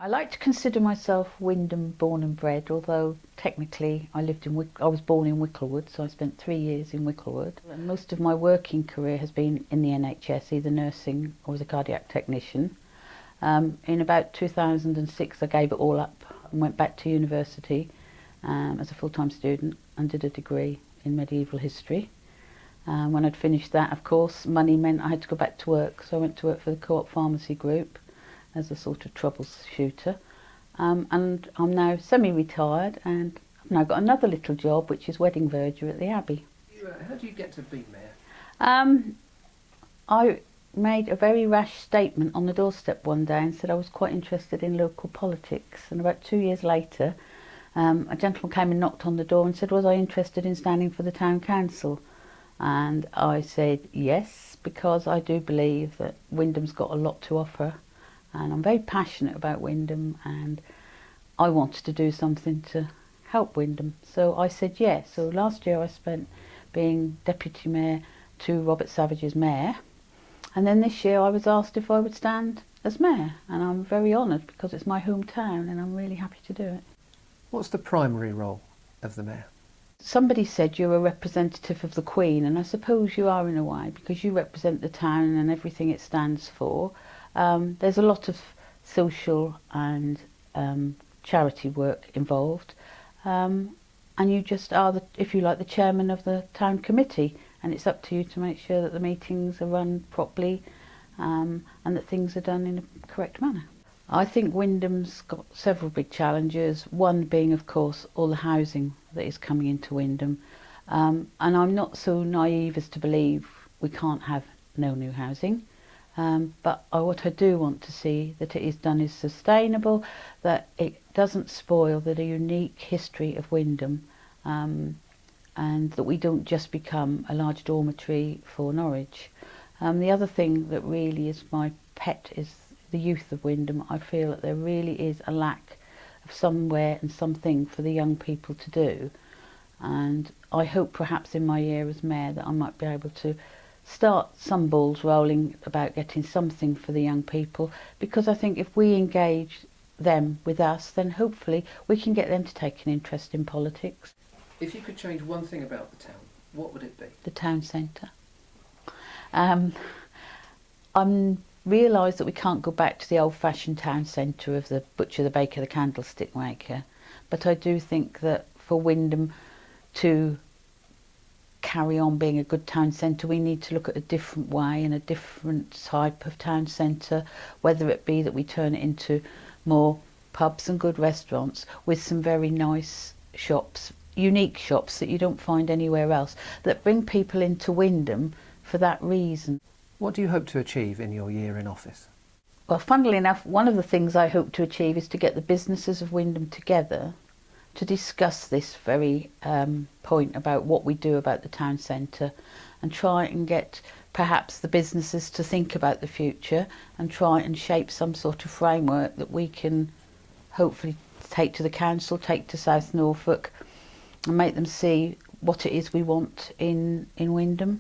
I like to consider myself Wymondham born and bred, although technically I was born in Wicklewood, so I spent 3 years in Wicklewood. And most of my working career has been in the NHS, either nursing or as a cardiac technician. In about 2006 I gave it all up and went back to university as a full-time student and did a degree in medieval history. When I'd finished that, of course, money meant I had to go back to work, so I went to work for the Co-op Pharmacy Group as a sort of troubleshooter, and I'm now semi-retired, and I've now got another little job, which is wedding verger at the Abbey. How do you get to be mayor? I made a very rash statement on the doorstep one day and said I was quite interested in local politics, and about 2 years later a gentleman came and knocked on the door and said was I interested in standing for the town council, and I said yes, because I do believe that Wymondham's got a lot to offer. And I'm very passionate about Wymondham, and I wanted to do something to help Wymondham. So I said yes. So last year I spent being deputy mayor to Robert Savage's mayor. And then this year I was asked if I would stand as mayor. And I'm very honoured because it's my hometown and I'm really happy to do it. What's the primary role of the mayor? Somebody said you're a representative of the Queen, and I suppose you are in a way, because you represent the town and everything it stands for. There's a lot of social and charity work involved, and you just are, if you like, the chairman of the town committee, and it's up to you to make sure that the meetings are run properly and that things are done in a correct manner. I think Wymondham's got several big challenges, one being of course all the housing that is coming into Wymondham, and I'm not so naive as to believe we can't have no new housing. But what I do want to see that it is done is sustainable, that it doesn't spoil the unique history of Wymondham, and that we don't just become a large dormitory for Norwich. The other thing that really is my pet is the youth of Wymondham. I feel that there really is a lack of somewhere and something for the young people to do, and I hope perhaps in my year as mayor that I might be able to start some balls rolling about getting something for the young people, because I think if we engage them with us, then hopefully we can get them to take an interest in politics. If you could change one thing about the town, what would it be? The town centre. I realise that we can't go back to the old-fashioned town centre of the butcher, the baker, the candlestick maker, but I do think that for Wymondham to carry on being a good town centre, we need to look at a different way and a different type of town centre, whether it be that we turn it into more pubs and good restaurants with some very nice shops, unique shops that you don't find anywhere else, that bring people into Wymondham for that reason. What do you hope to achieve in your year in office? Well, funnily enough, one of the things I hope to achieve is to get the businesses of Wymondham together to discuss this very point about what we do about the town centre, and try and get perhaps the businesses to think about the future and try and shape some sort of framework that we can hopefully take to the council, take to South Norfolk, and make them see what it is we want in Wymondham,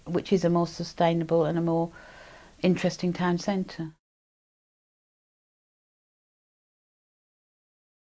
which is a more sustainable and a more interesting town centre.